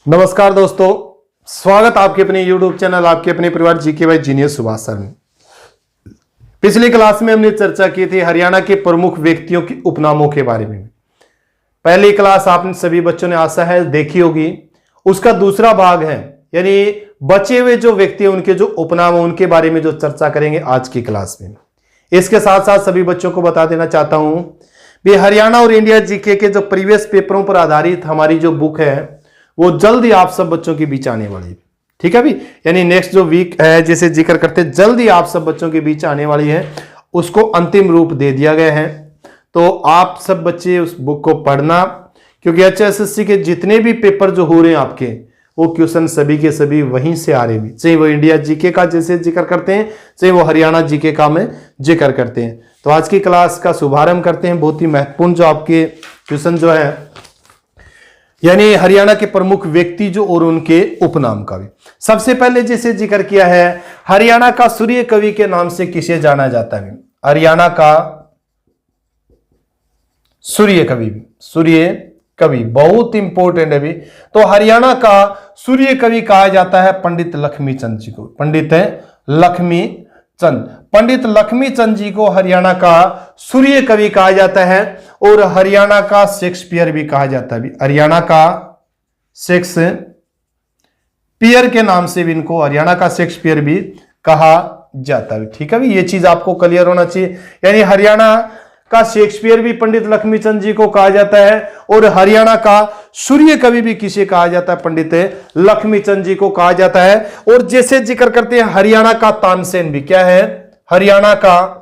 नमस्कार दोस्तों, स्वागत आपके अपने YouTube चैनल आपके अपने परिवार GK by genius Subhash sir में। पिछली क्लास में हमने चर्चा की थी हरियाणा के प्रमुख व्यक्तियों के उपनामों के बारे में। पहली क्लास आपने सभी बच्चों ने आशा है देखी होगी। उसका दूसरा भाग है यानी बचे हुए जो व्यक्ति हैं उनके जो उपनाम उनके बारे में जो चर्चा करेंगे आज की क्लास में। इसके साथ साथ सभी बच्चों को बता देना चाहता हूं भी हरियाणा और इंडिया जीके के जो प्रीवियस पेपरों पर आधारित हमारी जो बुक है वो जल्दी आप सब बच्चों के बीच आने वाली है। ठीक है भी, यानी नेक्स्ट जो वीक है जिसे जिक्र करते जल्दी आप सब बच्चों के बीच आने वाली है, उसको अंतिम रूप दे दिया गया है। तो आप सब बच्चे उस बुक को पढ़ना, क्योंकि HSSC के जितने भी पेपर जो हो रहे हैं आपके वो क्वेश्चन सभी के सभी वहीं से आ रहे हैं, चाहे वो इंडिया जीके का जैसे जिक्र करते हैं चाहे वो हरियाणा जीके का में जिक्र करते हैं। तो आज की क्लास का शुभारंभ करते हैं। बहुत ही महत्वपूर्ण जो आपके क्वेश्चन जो है यानी हरियाणा के प्रमुख व्यक्ति जो और उनके उपनाम का भी। सबसे पहले जैसे जिक्र किया है हरियाणा का सूर्य कवि के नाम से किसे जाना जाता है? हरियाणा का सूर्य कवि बहुत इंपॉर्टेंट है भी। तो हरियाणा का सूर्य कवि कहा जाता है पंडित लक्ष्मीचंद जी को। पंडित लक्ष्मीचंद जी को हरियाणा का सूर्य कवि कहा जाता है और हरियाणा का शेक्सपियर भी कहा जाता है। हरियाणा का शेक्सपियर के नाम से भी इनको हरियाणा का शेक्सपियर भी कहा जाता है। ठीक है भी, ये चीज आपको क्लियर होना चाहिए। यानी हरियाणा का शेक्सपियर भी पंडित लक्ष्मीचंद जी को कहा जाता है और हरियाणा का सूर्य कवि भी किसे कहा जाता है? पंडित लक्ष्मीचंद जी को कहा जाता है। और जैसे जिक्र करते हैं हरियाणा का तानसेन भी, क्या है? हरियाणा का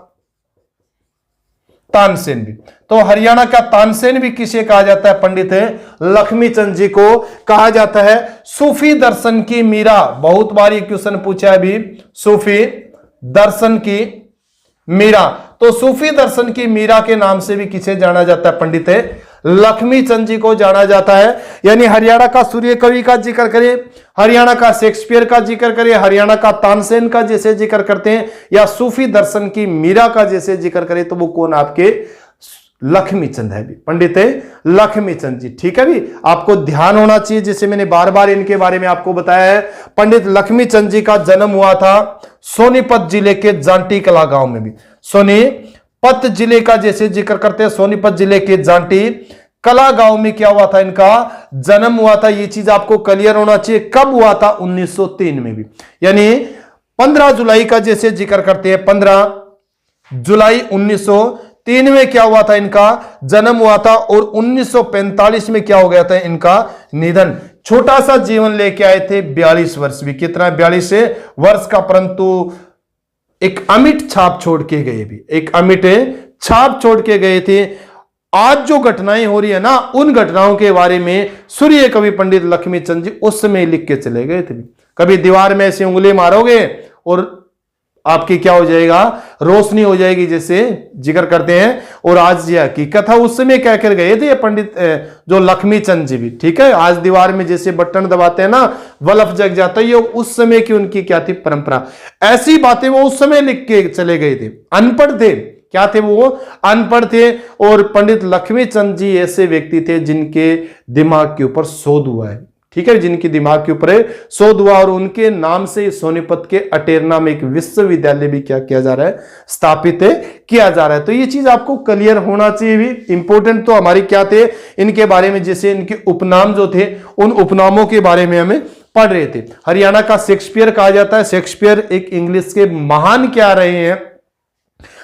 तानसेन भी। तो हरियाणा का तानसेन भी किसे कहा जाता है? पंडित लक्ष्मीचंद जी को कहा जाता है। सूफी दर्शन की मीरा, बहुत बार ये क्वेश्चन पूछा है अभी, सूफी दर्शन की मीरा। तो सूफी दर्शन की मीरा के नाम से भी किसे जाना जाता है? पंडित लक्ष्मीचंद जी को जाना जाता है। यानी हरियाणा का सूर्य कवि का जिक्र करें, हरियाणा का शेक्सपियर का जिक्र करें, हरियाणा का तानसेन का जैसे जिक्र करते हैं या सूफी दर्शन की मीरा का जैसे जिक्र करें तो वो कौन? आपके लक्ष्मीचंद है भी, पंडित लक्ष्मीचंद जी। ठीक है भी, आपको ध्यान होना चाहिए। जैसे मैंने बार बार इनके बारे में आपको बताया है, पंडित लक्ष्मीचंद जी का जन्म हुआ था सोनीपत जिले के जांटी कला गांव में भी। सोनीपत जिले का जैसे जिक्र करते हैं, सोनीपत जिले के जांटी कला गांव में क्या हुआ था? इनका जन्म हुआ था। ये चीज आपको क्लियर होना चाहिए। कब हुआ था? 1903 में भी। यानी 15 जुलाई का जैसे जिक्र करते हैं, 15 जुलाई 1903 में क्या हुआ था? इनका जन्म हुआ था और 1945 में क्या हो गया था? इनका निधन। छोटा सा जीवन लेके आए थे, 42 वर्ष भी। कितना? 42 वर्ष का, परंतु एक अमिट छाप छोड़ के गए भी, एक अमिट छाप छोड़ के गए थे। आज जो घटनाएं हो रही है ना, उन घटनाओं के बारे में सूर्य कवि पंडित लक्ष्मीचंद जी उस समय लिख के चले गए थे। कभी दीवार में ऐसे उंगली मारोगे और आपकी क्या हो जाएगा? रोशनी हो जाएगी, जैसे जिक्र करते हैं। और आज ये हकीकत है, उस समय क्या कर गए थे ये पंडित जो लक्ष्मीचंद जी भी। ठीक है, आज दीवार में जैसे बटन दबाते हैं ना, बल्ब जग जाता है, ये उस समय की उनकी क्या थी? परंपरा। ऐसी बातें वो उस समय लिख के चले गए थे। अनपढ़ थे, क्या थे वो? अनपढ़ थे। और पंडित लक्ष्मीचंद जी ऐसे व्यक्ति थे जिनके दिमाग के ऊपर शोध हुआ है। ठीक है, जिनकी दिमाग के ऊपर शोध हुआ और उनके नाम से सोनीपत के अटेरना में एक विश्वविद्यालय भी क्या किया जा रहा है? स्थापित किया जा रहा है। तो ये चीज आपको क्लियर होना चाहिए भी। इंपोर्टेंट तो हमारी क्या थे इनके बारे में, जैसे इनके उपनाम जो थे उन उपनामों के बारे में हमें पढ़ रहे थे। हरियाणा का शेक्सपियर कहा जाता है। शेक्सपियर एक इंग्लिश के महान क्या रहे हैं?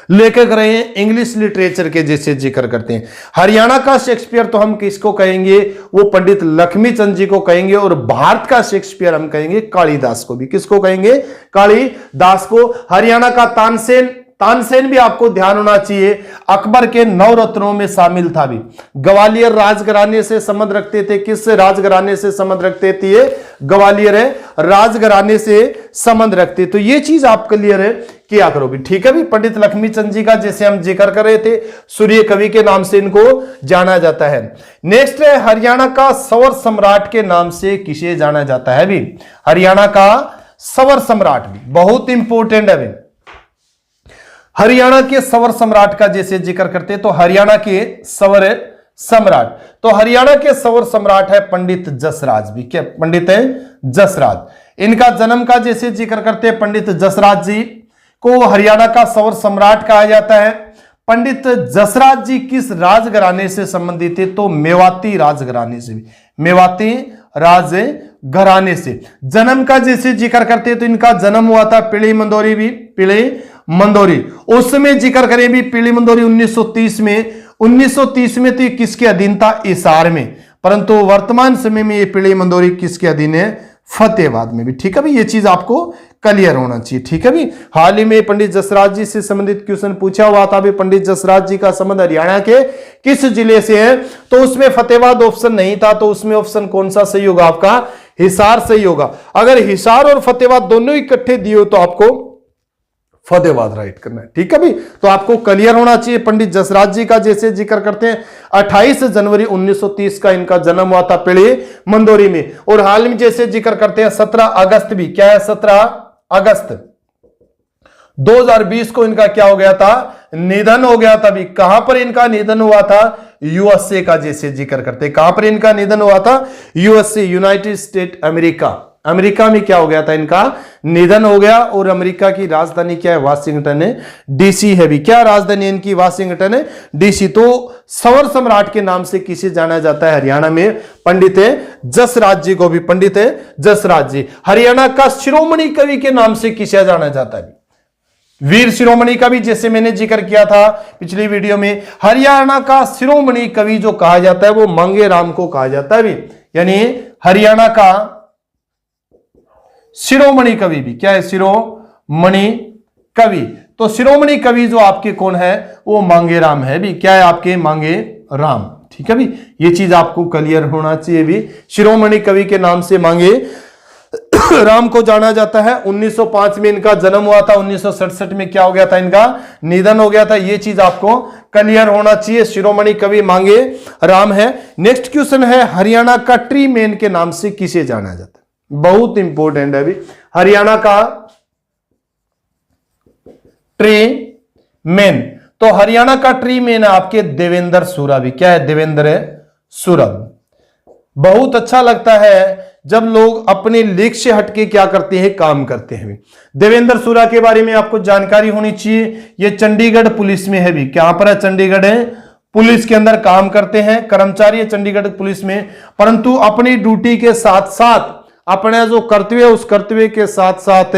लेखक रहे हैं, इंग्लिश लिटरेचर के जैसे जिक्र करते हैं। हरियाणा का शेक्सपियर तो हम किसको कहेंगे? वो पंडित लक्ष्मीचंद जी को कहेंगे। और भारत का शेक्सपियर हम कहेंगे कालिदास को भी। किसको कहेंगे? कालिदास को। हरियाणा का तानसेन भी आपको ध्यान होना चाहिए, अकबर के 9 रत्नों में शामिल था भी। ग्वालियर राजघराने से संबंध रखते थे। किस राजघराने से संबंध रखते थे? ये ग्वालियर राजघराने से संबंध रखते। तो ये चीज आप क्लियर किया करो भी। ठीक है भी, पंडित लक्ष्मीचंद जी का जैसे हम जिक्र कर रहे थे, सूर्य कवि के नाम से इनको जाना जाता है। नेक्स्ट है हरियाणा का सवर सम्राट के नाम से किसे जाना जाता है भी? हरियाणा का सवर सम्राट भी बहुत इंपॉर्टेंट है भी। हरियाणा के सवर सम्राट का जैसे जिक्र करते हैं तो हरियाणा के सवर सम्राट। तो हरियाणा के सौर सम्राट है पंडित जसराज भी। क्या पंडित है जसराज। इनका जन्म का जैसे जिक्र करते हैं, पंडित जसराज जी को हरियाणा का सौर सम्राट कहा जाता है। पंडित जसराज जी किस राजघराने से संबंधित थे? तो मेवाती राजघराने से। मेवाती राजघराने से। जन्म का जैसे जिक्र करते हैं तो इनका जन्म हुआ था पीली मंदोरी भी, पीली मंदोरी। उस समय जिक्र करें भी पीली मंदोरी 1930 में, 1930 में तो किसके अधीन था? हिसार में। परंतु वर्तमान समय में ये पीली मंदोरी किसके अधीन है? फतेहाबाद में भी। ठीक है भाई, ये चीज आपको क्लियर होना चाहिए। ठीक है भाई, हाल ही में पंडित जसराज जी से संबंधित क्वेश्चन पूछा हुआ था भी, पंडित जसराज जी का संबंध हरियाणा के किस जिले से है? तो उसमें फतेहाबाद ऑप्शन नहीं था, तो उसमें ऑप्शन कौन सा सही होगा आपका? हिसार सही होगा। अगर हिसार और फतेहाबाद दोनों इकट्ठे दिए हो तो आपको फतेहाबाद राइट करना है। ठीक है भाई, तो आपको क्लियर होना चाहिए। पंडित जसराज जी का जैसे जिक्र करते हैं 28 जनवरी 1930 का इनका जन्म हुआ था पीली मंदोरी में। और हाल में जैसे जिक्र करते हैं 17 अगस्त भी, क्या है? 17 अगस्त 2020 को इनका क्या हो गया था? निधन हो गया था भी। कहां पर इनका निधन हुआ था? यूएसए का जैसे जिक्र करते हैं। कहां पर इनका निधन हुआ था? USA, United state America. America में क्या हो गया था? इनका निधन हो गया। और अमेरिका की राजधानी क्या है? वाशिंगटन है, डीसी है भी। क्या राजधानी इनकी? वाशिंगटन है, डीसी। तो सौर सम्राट के नाम से किसे जाना जाता है हरियाणा में? पंडित जसराज जी को भी, पंडित जसराज जी। हरियाणा का शिरोमणि कवि के नाम से किसे जाना जाता है? वीर शिरोमणि का भी जैसे मैंने जिक्र किया था पिछली वीडियो में। हरियाणा का शिरोमणि कवि जो कहा जाता है वो मांगे राम को कहा जाता है भी। यानी हरियाणा का शिरोमणि कवि भी क्या है? शिरोमणि कवि। तो शिरोमणि कवि जो आपके कौन है? वो मांगे राम है भी। क्या है आपके? मांगे राम। ठीक है भी, ये चीज आपको क्लियर होना चाहिए भी। शिरोमणि कवि के नाम से मांगे राम को जाना जाता है। 1905 में इनका जन्म हुआ था। 1967 में क्या हो गया था? इनका निधन हो गया था। ये चीज आपको क्लियर होना चाहिए। शिरोमणि कवि मांगे राम है। नेक्स्ट क्वेश्चन है, हरियाणा का ट्री मैन के नाम से किसे जाना जाता है? बहुत इंपॉर्टेंट है अभी। हरियाणा का ट्री मैन, तो हरियाणा का ट्री मैन है आपके देवेंद्र सूरा भी। क्या है? देवेंद्र सूरा। बहुत अच्छा लगता है जब लोग अपने लेख से हटके क्या करते हैं? काम करते हैं। देवेंद्र सूरा के बारे में आपको जानकारी होनी चाहिए। ये चंडीगढ़ पुलिस में है भी। क्या पर है? चंडीगढ़ पुलिस के अंदर काम करते हैं, कर्मचारी है चंडीगढ़ पुलिस में। परंतु अपनी ड्यूटी के साथ साथ अपना जो कर्तव्य है उस कर्तव्य के साथ साथ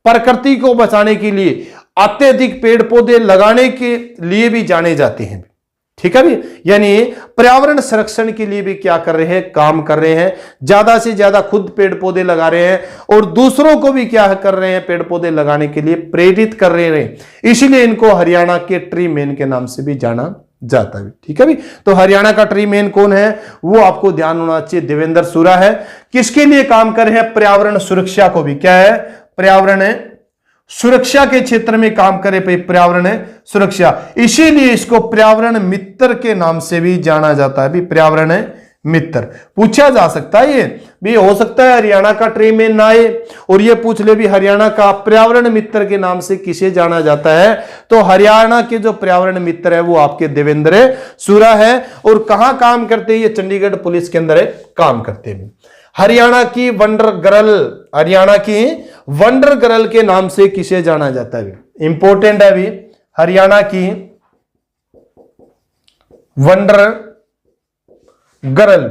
प्रकृति को बचाने के लिए अत्यधिक पेड़ पौधे लगाने के लिए भी जाने जाते हैं। ठीक है भी, यानी पर्यावरण संरक्षण के लिए भी क्या कर रहे हैं? काम कर रहे हैं। ज्यादा से ज्यादा खुद पेड़ पौधे लगा रहे हैं और दूसरों को भी क्या कर रहे हैं? पेड़ पौधे लगाने के लिए प्रेरित कर रहे हैं। इसीलिए इनको हरियाणा के ट्री मैन के नाम से भी जाना जाता है। ठीक है भी, तो हरियाणा का ट्री मैन कौन है? वो आपको ध्यान होना चाहिए, देवेंद्र सूरा है। किसके लिए काम कर रहे हैं? पर्यावरण सुरक्षा को भी। क्या है? पर्यावरण सुरक्षा के क्षेत्र में काम करे पे पर्यावरण सुरक्षा। इसीलिए इसको पर्यावरण मित्र के नाम से भी जाना जाता है भी। पर्यावरण मित्र पूछा जा सकता है। ये भी हो सकता है हरियाणा का ट्री मैन ना आए और ये पूछ ले भी हरियाणा का पर्यावरण मित्र के नाम से किसे जाना जाता है? तो हरियाणा के जो पर्यावरण मित्र है वो आपके देवेंद्र सूरा है। और कहां काम करते हैं? ये चंडीगढ़ पुलिस के अंदर काम करते हैं। हरियाणा की वंडर गर्ल, हरियाणा की वंडर गर्ल के नाम से किसे जाना जाता है? इंपॉर्टेंट है अभी। हरियाणा की वंडर गर्ल,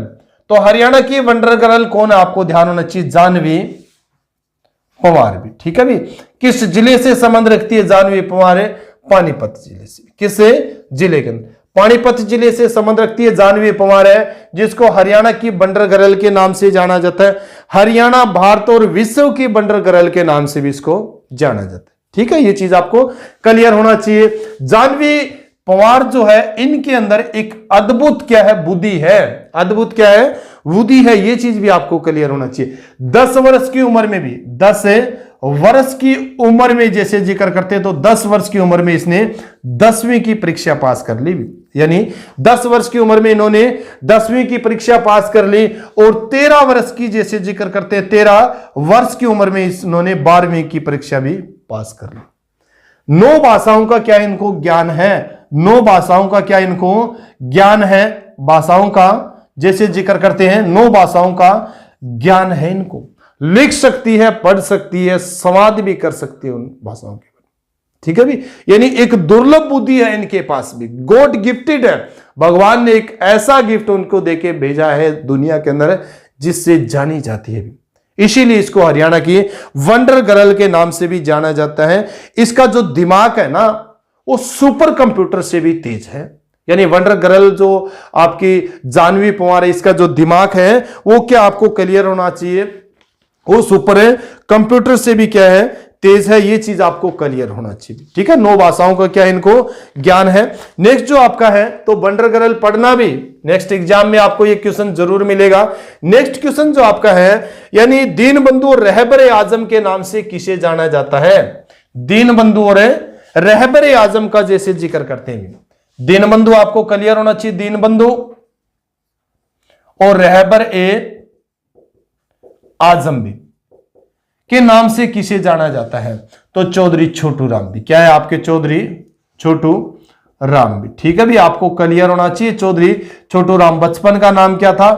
तो हरियाणा की वंडर गर्ल कौन है? आपको ध्यान होना चाहिए, जानवी पंवार भी। ठीक है भी, किस जिले से संबंध रखती है जानवी पंवार? पानीपत जिले से। किस जिले के? पानीपत जिले से संबंध रखती है जानवी पंवार है, जिसको हरियाणा की वंडर गर्ल के नाम से जाना जाता है। हरियाणा भारत और विश्व की वंडर गर्ल के नाम से भी इसको जाना जाता है। ठीक है, ये चीज आपको क्लियर होना चाहिए। जानवी पंवार जो है इनके अंदर एक अद्भुत क्या है? बुद्धि है। अद्भुत क्या है? बुद्धि है। ये चीज भी आपको क्लियर होना चाहिए। 10 वर्ष की उम्र में भी, 10 वर्ष की उम्र में जैसे जिक्र करते हैं तो 10 वर्ष की उम्र में इसने 10वीं की परीक्षा पास कर ली। यानी 10 वर्ष की उम्र में इन्होंने 10वीं की परीक्षा पास कर ली। और 13 वर्ष की जैसे जिक्र करते हैं 13 वर्ष की उम्र में इन्होंने 12वीं की परीक्षा भी पास कर ली। 9 भाषाओं का क्या इनको ज्ञान है? 9 भाषाओं का क्या इनको ज्ञान है? भाषाओं का जैसे जिक्र करते हैं, 9 भाषाओं का ज्ञान है इनको, लिख सकती है, पढ़ सकती है, संवाद भी कर सकती है उन भाषाओं के। ठीक है भी, यानी एक दुर्लभ बुद्धि है इनके पास भी, गॉड गिफ्टेड है। भगवान ने एक ऐसा गिफ्ट उनको देके भेजा है दुनिया के अंदर जिससे जानी जाती है। इसीलिए इसको हरियाणा की वंडर गर्ल के नाम से भी जाना जाता है। इसका जो दिमाग है ना वो सुपर कंप्यूटर से भी तेज है। यानी वंडर गर्ल जो आपकी जानवी पवार है, इसका जो दिमाग है वो क्या आपको क्लियर होना चाहिए, वो सुपर है, कंप्यूटर से भी क्या है तेज है, ये चीज आपको क्लियर होना चाहिए। ठीक है, 9 भाषाओं का क्या इनको ज्ञान है। नेक्स्ट जो आपका है तो वंडर गर्ल पढ़ना भी नेक्स्ट एग्जाम में आपको ये क्वेश्चन जरूर मिलेगा। नेक्स्ट क्वेश्चन जो आपका है, यानी दीनबंधु और रहबर आजम के नाम से किसे जाना जाता है। दीनबंधु और रहबर आजम का जैसे जिक्र करते हैं, दीनबंधु आपको क्लियर होना चाहिए, दीनबंधु और रहबर आजम भी के नाम से किसे जाना जाता है, तो चौधरी छोटू राम भी। क्या है आपके, चौधरी छोटू राम भी। ठीक है भी, आपको क्लियर होना चाहिए चौधरी छोटू राम। बचपन का नाम क्या था,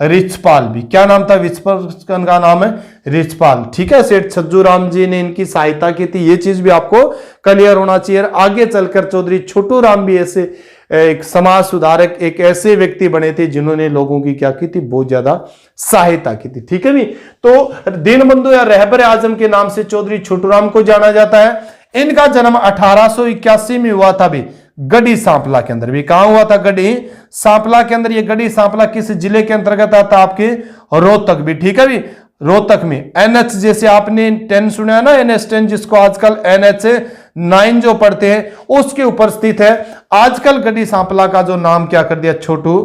रिचपाल भी। क्या नाम था, बचपन का नाम है रिचपाल। ठीक है, सेठ छज्जू राम जी ने इनकी सहायता की थी, ये चीज भी आपको क्लियर होना चाहिए। आगे चलकर चौधरी छोटू राम भी ऐसे एक समाज सुधारक, एक ऐसे व्यक्ति बने थे जिन्होंने लोगों की क्या की थी, बहुत ज्यादा सहायता की थी। ठीक है भी, तो दीनबंधु या रहबर आजम के नाम से चौधरी छोटू राम को जाना जाता है। इनका जन्म 1881 में हुआ था भी, गढ़ी सांपला के अंदर भी। कहां हुआ था, गढ़ी सांपला के अंदर। ये गढ़ी सांपला किस जिले के अंतर्गत आता, आपके रोहतक भी। ठीक है भी, रोहतक में NH जैसे आपने 10 सुना है ना, NH10 जिसको आजकल NH9 जो पढ़ते हैं उसके ऊपर स्थित है। आजकल गढ़ी सांपला का जो नाम क्या कर दिया, छोटू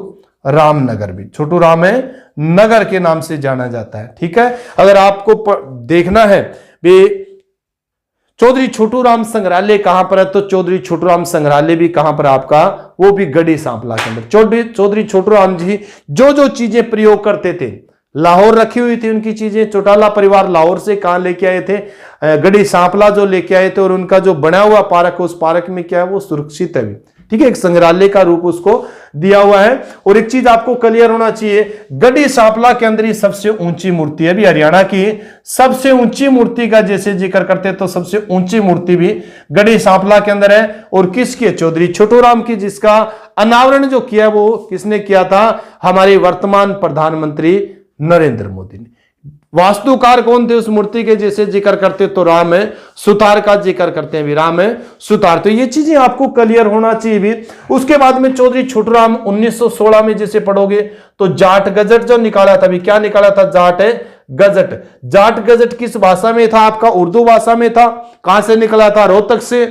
राम नगर भी, छोटू राम नगर के नाम से जाना जाता है। ठीक है, अगर आपको देखना है भी चौधरी छोटू राम संग्रहालय कहां पर है, तो चौधरी छोटू राम संग्रहालय भी कहां पर आपका, वो भी गढ़ी सांपला के अंदर। चौधरी छोटू राम जी जो जो चीजें प्रयोग करते थे, लाहौर रखी हुई थी उनकी चीजें, चौटाला परिवार लाहौर से कहां लेके आए थे, गढ़ी सांपला जो लेके आए थे, और उनका जो बना हुआ पार्क, उस पार्क में क्या है, वो सुरक्षित है। ठीक है, एक संग्रहालय का रूप उसको दिया हुआ है। और एक चीज आपको क्लियर होना चाहिए, गढ़ी सांपला के अंदर ही सबसे ऊंची मूर्ति है भी, हरियाणा की सबसे ऊंची मूर्ति का जैसे जिक्र करते हैं, तो सबसे ऊंची मूर्ति भी गढ़ी सांपला के अंदर है। और किसकी है, चौधरी छोटू राम की, जिसका अनावरण जो किया वो किसने किया था, हमारे वर्तमान प्रधानमंत्री नरेंद्र मोदी ने। वास्तुकार कौन थे उस मूर्ति के, जैसे जिक्र करते तो राम है सुतार का जिक्र करते हैं भी, राम है सुतार। तो ये चीजें आपको क्लियर होना चाहिए भी। उसके बाद में चौधरी छोटू राम 1916 में जैसे पढ़ोगे तो जाट गजट जो निकाला था भी, क्या निकाला था, जाट गजट। जाट गजट किस भाषा में था आपका, उर्दू भाषा में था। कहां से निकला था, रोहतक से।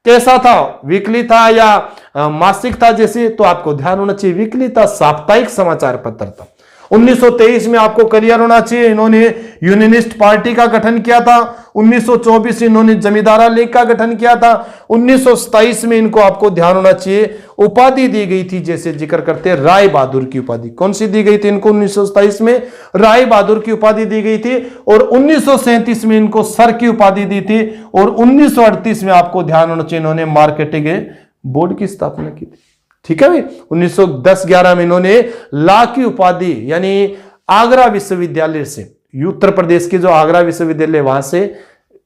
कैसा था, वीकली था या मासिक था जैसे, तो आपको ध्यान होना चाहिए वीकली था, साप्ताहिक समाचार पत्र था। 1923 में आपको क्लियर होना चाहिए, इन्होंने यूनियनिस्ट पार्टी का गठन किया था। 1924 इन्होंने जमींदारा लीग का गठन किया था। 1927 में इनको आपको ध्यान होना चाहिए उपाधि दी गई थी, जैसे जिक्र करते हैं राय बहादुर की उपाधि। कौन सी दी गई थी इनको, 1927 में राय बहादुर की उपाधि दी गई थी। और 1937 में इनको सर की उपाधि दी थी। और 1938 में आपको ध्यान होना चाहिए, इन्होंने मार्केटिंग बोर्ड की स्थापना की थी। ठीक है भाई, 1910-11 में इन्होंने ला की उपाधि, यानी आगरा विश्वविद्यालय से, उत्तर प्रदेश के जो आगरा विश्वविद्यालय वहां से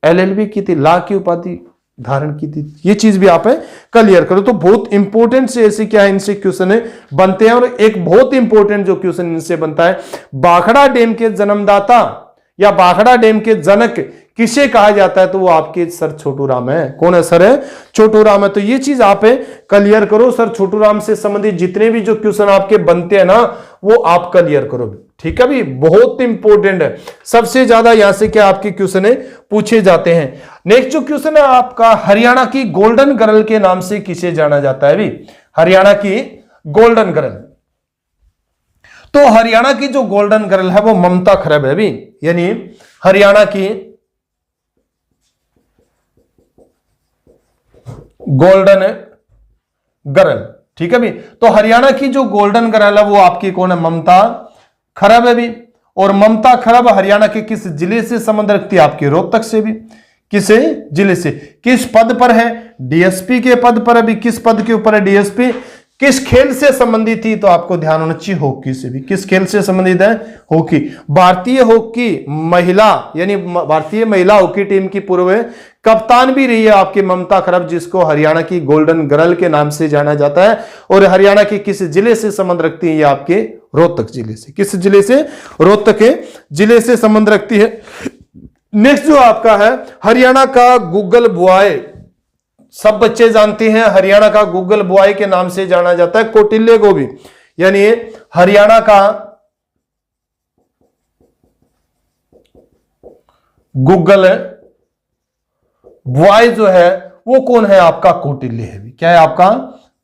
LLB की थी, ला की उपाधि धारण की थी। ये चीज भी आप क्लियर करो। तो बहुत इंपॉर्टेंट से ऐसे क्या है, इनसे क्वेश्चन बनते हैं। और एक बहुत इंपॉर्टेंट जो क्वेश्चन इनसे बनता है, भाखड़ा डैम के जन्मदाता या भाखड़ा डैम के जनक किसे कहा जाता है, तो वो आपके सर छोटू राम है। कौन है, सर छोटू राम है। तो ये चीज आप क्लियर करो। सर छोटू राम से संबंधित जितने भी जो क्वेश्चन आपके बनते हैं ना, वो आप क्लियर करो। ठीक है भी, बहुत इंपॉर्टेंट है। सबसे ज्यादा यहां से क्या आपके क्वेश्चन पूछे जाते हैं। नेक्स्ट जो क्वेश्चन है आपका, हरियाणा की गोल्डन गर्ल के नाम से किसे जाना जाता है भी, हरियाणा की गोल्डन गर्ल। तो हरियाणा की जो गोल्डन गर्ल है वो ममता खरब है भी, यानी हरियाणा की गोल्डन गर्ल। ठीक है भी, तो हरियाणा की जो गोल्डन गर्ल है वो आपकी कौन है, ममता खरब है भी। और ममता खरब हरियाणा के किस जिले से संबंध रखती है, आपके रोहतक से भी। किस जिले से, किस पद पर है, DSP के पद पर है भी। किस पद के ऊपर है, DSP किस खेल से संबंधित थी, तो आपको ध्यान होना चाहिए हॉकी से भी। किस खेल से संबंधित है, हॉकी। भारतीय हॉकी महिला यानी भारतीय महिला हॉकी टीम की पूर्व कप्तान भी रही है आपकी ममता खरब, जिसको हरियाणा की गोल्डन गर्ल के नाम से जाना जाता है। और हरियाणा के किस जिले से संबंध रखती है, ये आपके रोहतक जिले से। किस जिले से, रोहतक के जिले से संबंध रखती है। नेक्स्ट जो आपका है, हरियाणा का गूगल बॉय, सब बच्चे जानते हैं हरियाणा का गूगल बॉय के नाम से जाना जाता है कौटिल्य को भी। यानी हरियाणा का गूगल बॉय जो है वो कौन है, आपका कौटिल्य है भी। क्या है आपका,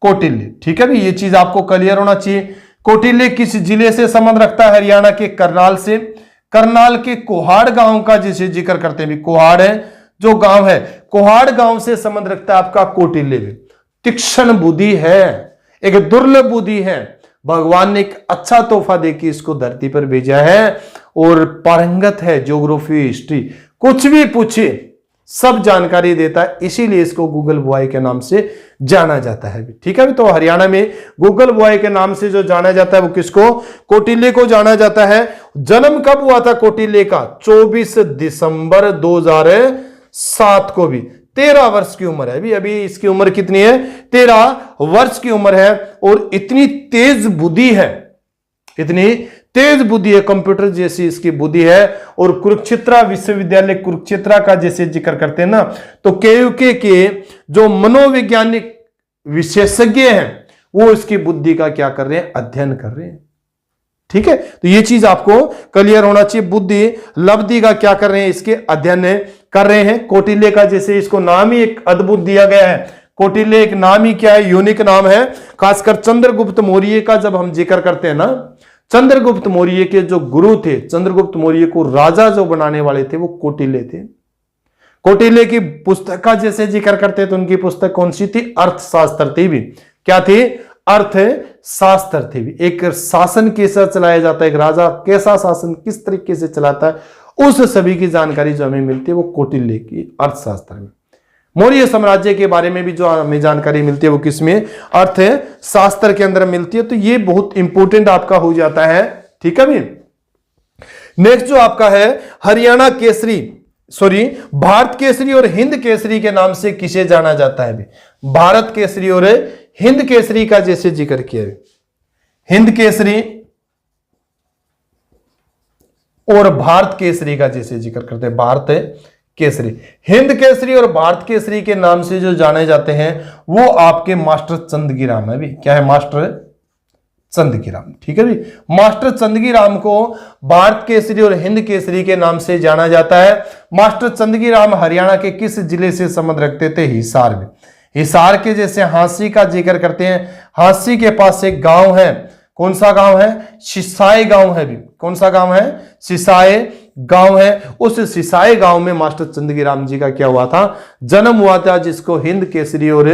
कौटिल्य। ठीक है भी, ये चीज आपको क्लियर होना चाहिए। कौटिल्य किस जिले से संबंध रखता है, हरियाणा के करनाल से। करनाल के कोहाड़ गांव का जिसे जिक्र करते हैं भी, कोहाड़ है जो गांव है, कोहाड़ गांव से संबंध रखता है आपका कौटिल्य भी। तीक्ष्ण बुद्धि है, एक दुर्लभ बुद्धि है, भगवान ने एक अच्छा तोहफा देके इसको धरती पर भेजा है। और पारंगत है ज्योग्राफी हिस्ट्री, कुछ भी पूछे सब जानकारी देता है, इसीलिए इसको गूगल बॉय के नाम से जाना जाता है। ठीक है, तो हरियाणा में गूगल बॉय के नाम से जो जाना जाता है वो किसको, कौटिल्य को जाना जाता है। जन्म कब हुआ था कौटिल्य का, 24 दिसंबर 2007 को भी। 13 वर्ष की उम्र है अभी इसकी उम्र कितनी है, 13 वर्ष की उम्र है। और इतनी तेज बुद्धि है, इतनी तेज बुद्धि है, कंप्यूटर जैसी इसकी बुद्धि है। और कुरुक्षेत्र विश्वविद्यालय कुरुक्षेत्र का जैसे जिक्र करते हैं ना, तो केयूके के जो मनोवैज्ञानिक विशेषज्ञ हैं वो इसकी बुद्धि का क्या कर रहे हैं, अध्ययन कर रहे हैं। ठीक है, तो ये चीज आपको क्लियर होना चाहिए। बुद्धि लब्धि का क्या कर रहे हैं, इसके अध्ययन कर रहे हैं। कौटिल्य का जैसे इसको नाम ही एक अद्भुत दिया गया है, कौटिल्य एक नाम ही क्या है, यूनिक नाम है। खासकर चंद्रगुप्त मौर्य का जब हम जिक्र करते हैं ना, चंद्रगुप्त मौर्य के जो गुरु थे, चंद्रगुप्त मौर्य को राजा जो बनाने वाले थे वो कौटिल्य थे। कौटिल्य की पुस्तक का जैसे जिक्र करते हैं तो उनकी पुस्तक कौन सी थी, अर्थशास्त्र थी भी। क्या थी, अर्थशास्त्र थी भी। एक शासन कैसा चलाया जाता है, एक राजा कैसा शासन किस तरीके से चलाता है, उस सभी की जानकारी जो हमें मिलती है वो कौटिल्य की अर्थशास्त्र में। मौर्य साम्राज्य के बारे में भी जो हमें जानकारी मिलती है वो किसमें, अर्थशास्त्र के अंदर मिलती है। तो ये बहुत इंपॉर्टेंट आपका हो जाता है। ठीक है भी। नेक्स्ट जो आपका है, हरियाणा केसरी, सॉरी भारत केसरी और हिंद केसरी के नाम से किसे जाना जाता है भी। भारत केसरी और हिंद केसरी का जैसे जिक्र किया है, हिंद केसरी और भारत केसरी का जैसे जिक्र करते हैं, भारत केसरी। हिंद केसरी और भारत केसरी के नाम से जो जाने जाते हैं वो आपके मास्टर चंदगीराम है भी। क्या है, मास्टर चंदगीराम। ठीक है भी, मास्टर चंदगीराम को भारत केसरी और हिंद केसरी के नाम से जाना जाता है। मास्टर चंदगीराम हरियाणा के किस जिले से संबंध रखते थे, हिसार में। हिसार के जैसे हांसी का जिक्र करते हैं, हांसी के पास एक गांव है, कौन सा गांव है, सिसाई गांव है भी। कौन सा गांव है, सिसाई गांव है। उस सिसाई गांव में मास्टर चंदगीराम जी का क्या हुआ था, जन्म हुआ था, जिसको हिंद केसरी और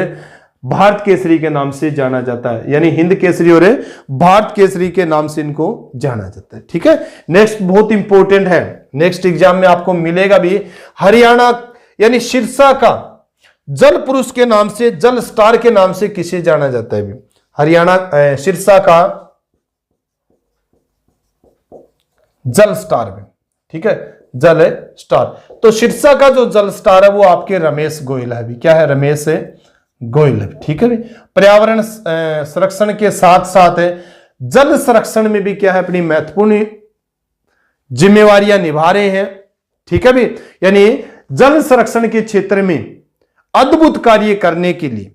भारत केसरी के नाम से जाना जाता है। यानी हिंद केसरी और भारत केसरी के नाम से इनको जाना जाता है। ठीक है, नेक्स्ट बहुत इंपॉर्टेंट है, नेक्स्ट एग्जाम में आपको मिलेगा भी। हरियाणा यानी सिरसा का जल पुरुष के नाम से, जल स्टार के नाम से किसे जाना जाता है भी। हरियाणा सिरसा का जल स्टार में। ठीक है, जल स्टार। तो सिरसा का जो जल स्टार है वो आपके रमेश गोयल है भी। क्या है, रमेश गोयल है। ठीक है भी, पर्यावरण संरक्षण के साथ साथ जल संरक्षण में भी क्या है, अपनी महत्वपूर्ण जिम्मेवारियां निभा रहे हैं। ठीक है भी, यानी जल संरक्षण के क्षेत्र में अद्भुत कार्य करने के लिए,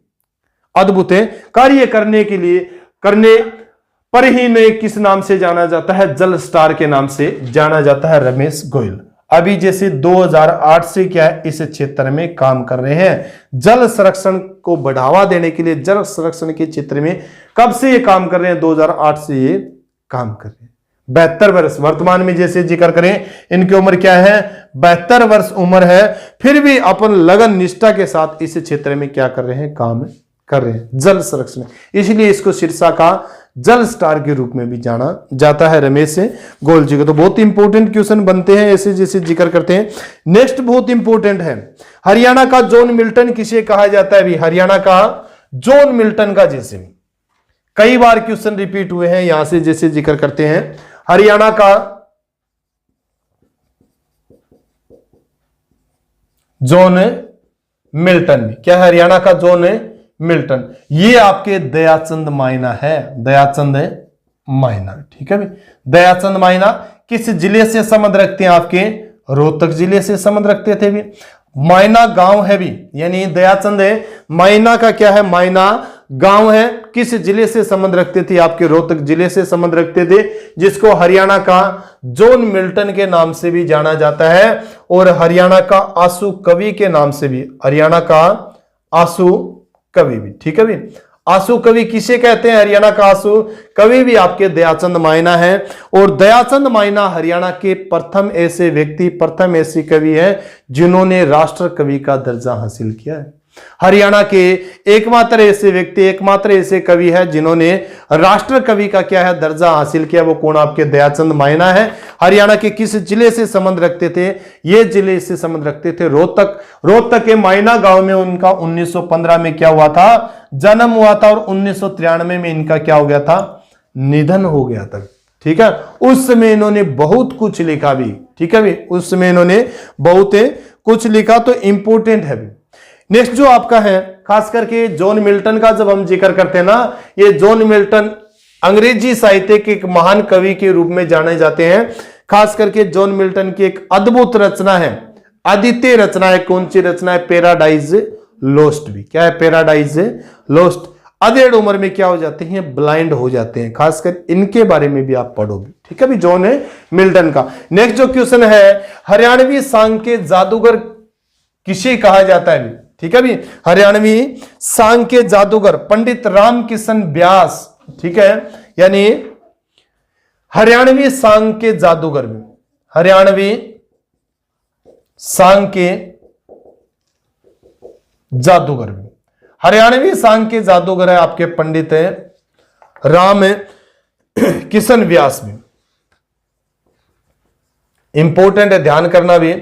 अद्भुत कार्य करने के लिए करने पर ही ने किस नाम से जाना जाता है, जल स्टार के नाम से जाना जाता है, रमेश गोयल। अभी जैसे 2008 से क्या है, इस क्षेत्र में काम कर रहे हैं। जल संरक्षण को बढ़ावा देने के लिए जल संरक्षण के क्षेत्र में कब से ये काम कर रहे हैं, 2008 से ये काम कर रहे हैं। 72 वर्ष वर्तमान में जैसे जिक्र करें, इनकी उम्र क्या है, 72 वर्ष उम्र है। फिर भी अपन लगन निष्ठा के साथ इस क्षेत्र में क्या कर रहे हैं, काम कर रहे हैं, जल संरक्षण। इसलिए इसको सिरसा का जल स्टार के रूप में भी जाना जाता है, रमेश गोयल जी को। तो बहुत इंपॉर्टेंट क्वेश्चन बनते हैं ऐसे जैसे जिक्र करते हैं। नेक्स्ट बहुत इंपॉर्टेंट है, हरियाणा का जॉन मिल्टन किसे कहा जाता है भी। हरियाणा का जॉन मिल्टन का जैसे कई बार क्वेश्चन रिपीट हुए हैं यहां से, जैसे जिक्र करते हैं हरियाणा का जॉन मिल्टन भी, क्या हरियाणा का जॉन मिल्टन, ये आपके दयाचंद मायना है, दयाचंद मायना, ठीक है भाई। दयाचंद मायना किस जिले से संबंध रखते हैं, आपके रोहतक जिले से संबंध रखते थे भी। मायना गांव है भी, यानी दयाचंद है मायना का क्या है, मायना गांव है, किस जिले से संबंध रखते थे, आपके रोहतक जिले से संबंध रखते थे, जिसको हरियाणा का जॉन मिल्टन के नाम से भी जाना जाता है, और हरियाणा का आंसू कवि के नाम से भी, हरियाणा का आंसू कवि भी, ठीक है भी। आंसू कवि किसे कहते हैं, हरियाणा का आंसू कवि भी आपके दयाचंद मायना है। और दयाचंद मायना हरियाणा के प्रथम ऐसे व्यक्ति, प्रथम ऐसे कवि है जिन्होंने राष्ट्र कवि का दर्जा हासिल किया है। हरियाणा के एकमात्र ऐसे व्यक्ति, एकमात्र ऐसे कवि है जिन्होंने राष्ट्र कवि का क्या है, दर्जा हासिल किया, वो कौन, आपके दयाचंद मायना है। हरियाणा के किस जिले से संबंध रखते थे, ये जिले से संबंध रखते थे रोहतक। रोहतक के मायना गांव में उनका 1915 में क्या हुआ था, जन्म हुआ था, और 1993 में इनका क्या हो गया था, निधन हो गया था, ठीक है। उस समय इन्होंने बहुत कुछ लिखा भी, ठीक है भी, उस समय इन्होंने बहुत कुछ लिखा, तो इंपोर्टेंट है भी। नेक्स्ट जो आपका है, खास करके जॉन मिल्टन का जब हम जिक्र करते हैं ना, ये जॉन मिल्टन अंग्रेजी साहित्य के एक महान कवि के रूप में जाने जाते हैं। खास करके जॉन मिल्टन की एक अद्भुत रचना है, अद्वितीय रचना है, कौन सी रचना है, पैराडाइज लोस्ट भी, क्या है, पैराडाइज लोस्ट। अधेड़ उम्र में क्या हो जाते हैं, ब्लाइंड हो जाते हैं, खासकर इनके बारे में भी आप पढ़ो भी, ठीक है भी, जॉन मिल्टन का। नेक्स्ट जो क्वेश्चन है, हरियाणवी सांग के जादूगर किसे कहा जाता है, ठीक है भी, हरियाणवी सांग के जादूगर पंडित रामकिशन व्यास, ठीक है, यानी हरियाणवी सांग के जादूगर में, हरियाणवी सांग के जादूगर में, हरियाणवी सांग के जादूगर है आपके पंडित राम किशन व्यास में। इंपॉर्टेंट है, ध्यान करना भी।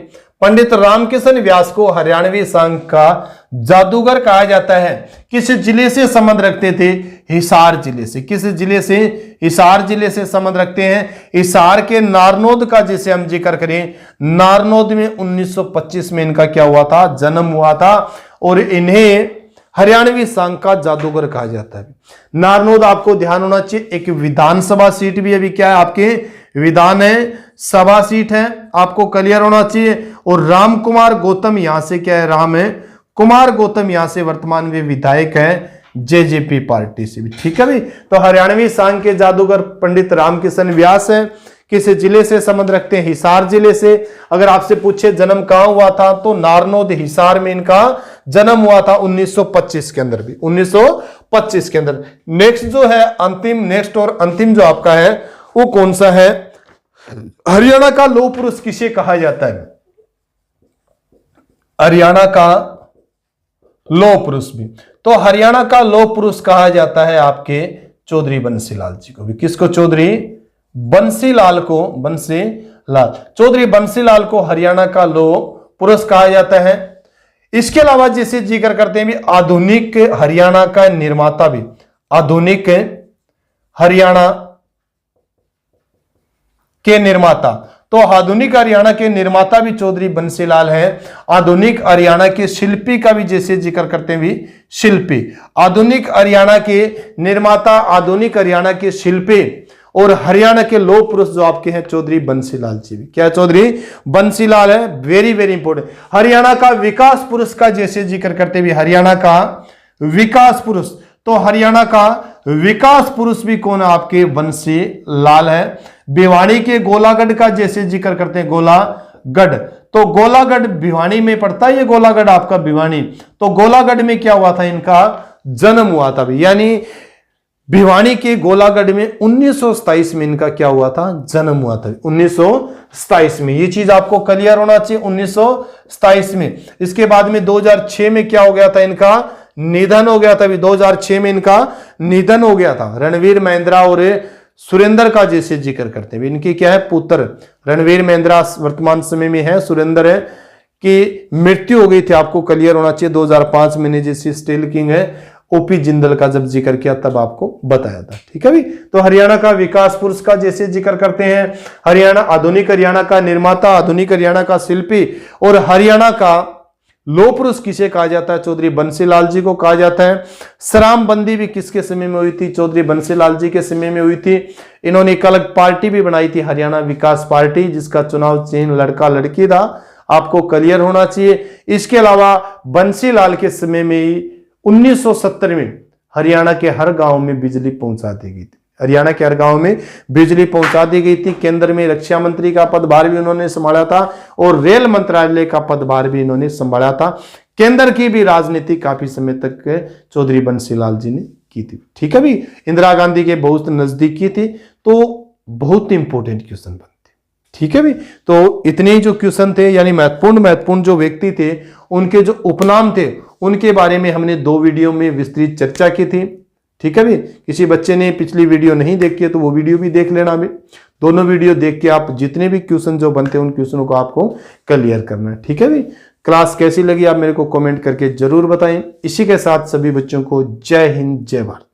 पंडित रामकिशन व्यास को हरियाणवी सांग का जादूगर कहा जाता है। किस जिले से संबंध रखते थे, हिसार जिले से। किस जिले से, हिसार जिले से संबंध रखते हैं। हिसार के नारनौद का जिसे हम जिक्र करें, नारनौद में 1925 में इनका क्या हुआ था, जन्म हुआ था, और इन्हें हरियाणवी सांग का जादूगर कहा जाता है। नारनौद आपको ध्यान होना चाहिए, एक विधानसभा सीट भी अभी क्या है, आपके विधान है सभा सीट है, आपको क्लियर होना चाहिए। और राम कुमार गौतम यहां से क्या है, राम है कुमार गौतम यहां से वर्तमान में विधायक है जेजेपी पार्टी से भी, ठीक है भाई। तो हरियाणवी सांग के जादूगर पंडित रामकिशन व्यास है। किस जिले से संबंध रखते हैं, हिसार जिले से। अगर आपसे पूछे जन्म कहां हुआ था, तो नारनौद हिसार में इनका जन्म हुआ था 1925 के अंदर भी, 1925 के अंदर। नेक्स्ट जो है अंतिम, नेक्स्ट और अंतिम जो आपका है वो कौन सा है, हरियाणा का लौह पुरुष किसे कहा जाता है, हरियाणा का लौह पुरुष भी। तो हरियाणा का लौह पुरुष कहा जाता है आपके चौधरी बंसीलाल जी को भी। किसको, चौधरी बंसीलाल को, बंसीलाल, चौधरी बंसीलाल को हरियाणा का लौह पुरुष कहा जाता है। इसके अलावा जिसे जिक्र करते हैं भी, आधुनिक हरियाणा का निर्माता भी, आधुनिक हरियाणा के निर्माता, तो आधुनिक हरियाणा के निर्माता भी चौधरी बंसीलाल हैं। आधुनिक हरियाणा के शिल्पी का भी जैसे जिक्र करते हैं भी, शिल्पी, आधुनिक हरियाणा के निर्माता, आधुनिक हरियाणा के शिल्पी, और हरियाणा के लौह पुरुष जो आपके हैं चौधरी बंसीलाल जी भी। क्या चौधरी बंसीलाल है, वेरी वेरी इंपोर्टेंट। हरियाणा का विकास पुरुष का जैसे जिक्र करते भी, हरियाणा का विकास पुरुष, तो हरियाणा का विकास पुरुष भी कौन है, आपके बंसीलाल है। भिवानी के गोलागढ़ का जैसे जिक्र करते हैं, गोलागढ़, तो गोलागढ़ भिवानी में पड़ता है, ये गोलागढ़ आपका भिवानी। तो गोलागढ़ में क्या हुआ था, इनका जन्म हुआ था भी, यानी भिवानी के गोलागढ़ में 1927 में इनका क्या हुआ था, जन्म हुआ था 1927 में। ये चीज आपको क्लियर होना चाहिए, 1927 में। इसके बाद में 2006 में क्या हो गया था, इनका निधन हो गया था। 2006 में इनका निधन हो गया था। रणवीर महिंद्रा और सुरेंद्र का जैसे जिक्र करते हैं, इनकी क्या है, पुत्र रणवीर महिंद्रा वर्तमान समय में है, सुरेंद्र है की मृत्यु हो गई थी, आपको क्लियर होना चाहिए 2005 में। जैसे स्टील किंग है ओपी जिंदल का जब जिक्र किया तब आपको बताया था। ठीक है भाई, तो हरियाणा का विकास पुरुष का जैसे जिक्र करते हैं, हरियाणा आधुनिक हरियाणा का निर्माता, आधुनिक हरियाणा का शिल्पी, और हरियाणा का लौह पुरुष किसे कहा जाता है? चौधरी बंसीलाल जी को कहा जाता है। शराबबंदी भी किसके समय में हुई थी? चौधरी बंसीलाल जी के समय में हुई थी। इन्होंने एक अलग पार्टी भी बनाई थी, हरियाणा विकास पार्टी, जिसका चुनाव चिन्ह लड़का लड़की था, आपको क्लियर होना चाहिए। इसके अलावा बंसीलाल के समय में ही 1970 में हरियाणा के हर गांव में बिजली पहुंचा दी गई थी। हरियाणा के हर गांव में बिजली पहुंचा दी गई थी। केंद्र में रक्षा मंत्री का पदभार भी उन्होंने संभाला था और रेल मंत्रालय का पदभार भी इन्होंने संभाला था। केंद्र की भी राजनीति काफी समय तक चौधरी बंसीलाल जी ने की थी। ठीक है भी, इंदिरा गांधी के बहुत नजदीकी थी, तो बहुत इंपॉर्टेंट क्वेश्चन बनते। ठीक है भी, तो इतने ही जो क्वेश्चन थे, यानी महत्वपूर्ण जो व्यक्ति थे, उनके जो उपनाम थे, उनके बारे में हमने 2 वीडियो में विस्तृत चर्चा की थी। ठीक है भी, किसी बच्चे ने पिछली वीडियो नहीं देखी है तो वो वीडियो भी देख लेना भी। दोनों वीडियो देख के आप जितने भी क्वेश्चन जो बनते हैं उन क्वेश्चनों को आपको क्लियर करना है। ठीक है भी, क्लास कैसी लगी आप मेरे को कमेंट करके जरूर बताएं। इसी के साथ सभी बच्चों को जय हिंद, जय भारत।